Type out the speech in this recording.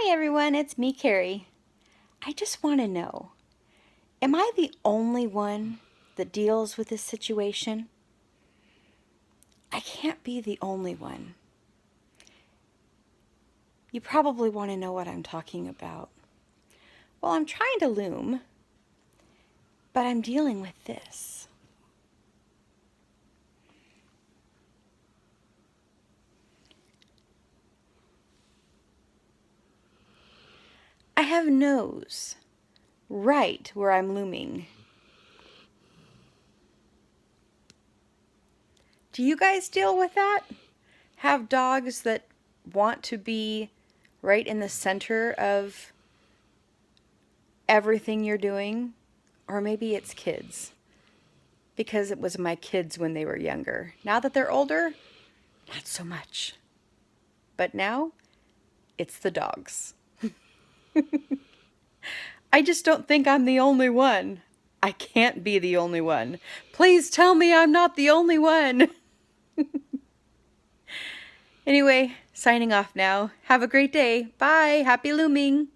Hi everyone, it's me, Carrie. I just want to know, am I the only one that deals with this situation? I can't be the only one. You probably want to know what I'm talking about. Well, I'm trying to loom, but I'm dealing with this. I have nose right where I'm looming. Do you guys deal with that? Have dogs that want to be right in the center of everything you're doing? Or maybe it's kids, because it was my kids when they were younger. Now that they're older, not so much. But now, it's the dogs. I just don't think I'm the only one. I can't be the only one. Please tell me I'm not the only one. Anyway, signing off now. Have a great day. Bye. Happy looming.